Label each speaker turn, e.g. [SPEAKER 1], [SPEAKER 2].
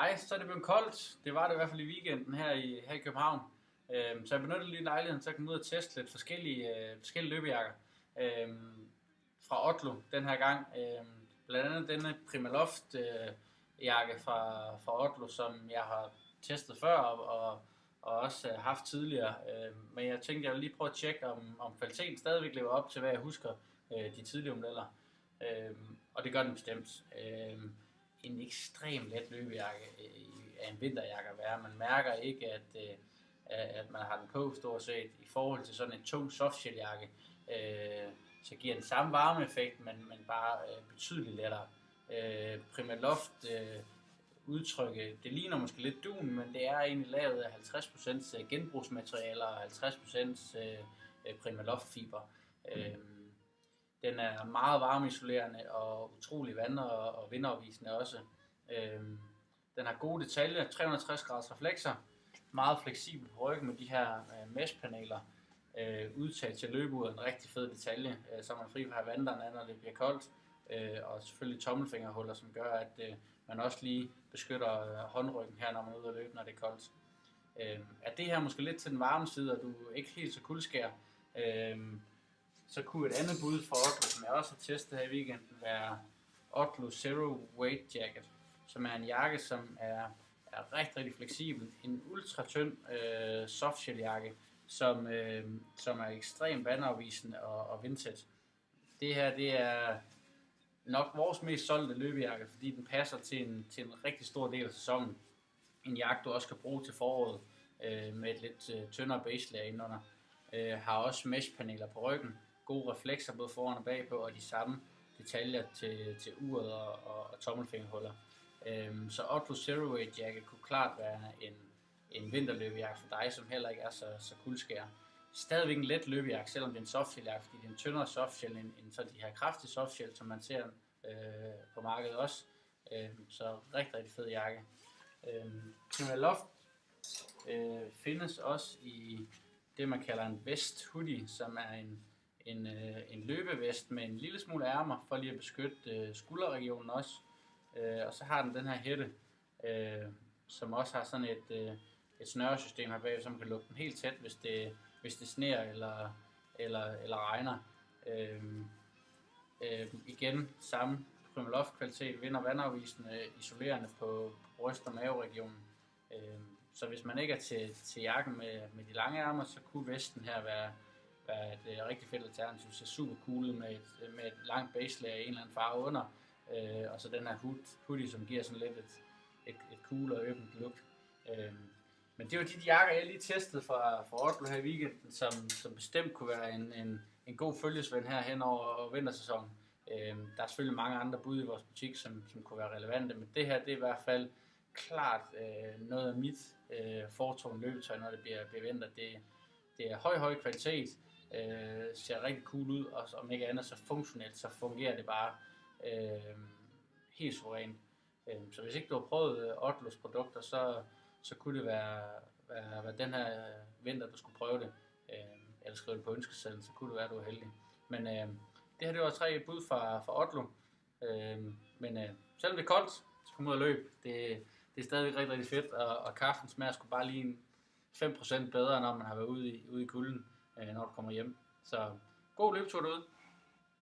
[SPEAKER 1] Hej, så er det blevet koldt. Det var det i hvert fald i weekenden her i København. Så jeg benyttede lige lejligheden til at komme ud og teste lidt forskellige løbejakker. Fra Otlo den her gang. Blandt andet denne Primaloft jakke fra Otlo, som jeg har testet før og også haft tidligere. Men jeg tænkte, jeg ville lige prøve at tjekke, om kvaliteten stadigvæk lever op til, hvad jeg husker de tidligere modeller. Og det gør den bestemt. En ekstrem let løbejakke af en vinterjakke at være. Man mærker ikke, at man har den på stort set i forhold til sådan en tung softshelljakke. Så giver den samme varmeeffekt, men bare betydeligt lettere. Primaloft udtrykket, det ligner måske lidt dun, men det er egentlig lavet af 50% genbrugsmaterialer og 50% Primaloft fiber. Den er meget varmeisolerende og utrolig vand- og vindafvisende også. Den har gode detaljer, 360 graders reflekser, meget fleksibel på ryggen med de her meshpaneler. Udtaget til løbeuret, en rigtig fed detalje, så man fri fra vanderne, når det bliver koldt. Og selvfølgelig tommelfingerhuller, som gør, at man også lige beskytter håndryggen her, når man er ude at løbe, når det er koldt. Er det her måske lidt til den varme side, og du er ikke helt så kuldskær, så kunne et andet bud fra Otlo, som jeg også har testet her i weekenden, være Otlo Zero Weight Jacket, som er en jakke, som er rigtig, rigtig fleksibel. En ultra tynd softshell jakke, som er ekstremt vandafvisende og vindtæt. Det her, det er nok vores mest solgte løbejakke, fordi den passer til en rigtig stor del af sæsonen. En jakke, du også kan bruge til foråret med et lidt tyndere baselager indenunder. Har også meshpaneler på ryggen, gode reflekser både foran og bagpå, og de samme detaljer til uret og tommelfingerhuller. Så Otlo Zero Weight Jacket kunne klart være en vinterløbejakke for dig, som heller ikke er så kuldskær. Stadigvæk en let løbejakke, selvom det er en softshelljakke, fordi det er en tyndere softshell end så de her kraftige softshell, som man ser på markedet også. Så rigtig fed jakke. Primaloft findes også i det, man kalder en vest hoodie, som er en løbevest med en lille smule ærmer, for lige at beskytte skulderregionen også. Og så har den her hætte, som også har sådan et snøresystem her bag, som kan lukke den helt tæt, hvis det sner eller regner. Igen samme Primaloft kvalitet, vind- og vandafvisende, isolerende på bryst- og maveregionen. Så hvis man ikke er til jakken med de lange ærmer, så kunne vesten her være et rigtig fedt alternativ. Ser super cool ud med et langt baselager i en eller anden farve under, og så den her hoodie, som giver sådan lidt et cool og åbent look. Men det var de jakker, jeg lige testede fra Otlo her i weekenden, som bestemt kunne være en god følgesvend her hen over vintersæsonen. Der er selvfølgelig mange andre bud i vores butik, som kunne være relevante, men det her, det er i hvert fald klart noget af mit foretrukne løbetøj, når det bliver vinter. Det er høj kvalitet, ser rigtig cool ud, og om ikke andet så funktionelt, så fungerer det bare helt suverænt. Så hvis ikke du har prøvet Otlos produkter, så kunne det være den her vinter, du skulle prøve det, eller skrive det på ønskesedlen, så kunne det være, at du var heldig. Men det her, det var 3 bud fra Otlo. Men selvom det er koldt, så kom ud og løb. Det er stadig rigtig fedt, og kaffen smager sgu bare lige 5% bedre, når man har været ude i kulden, når du kommer hjem. Så god løbetur derude.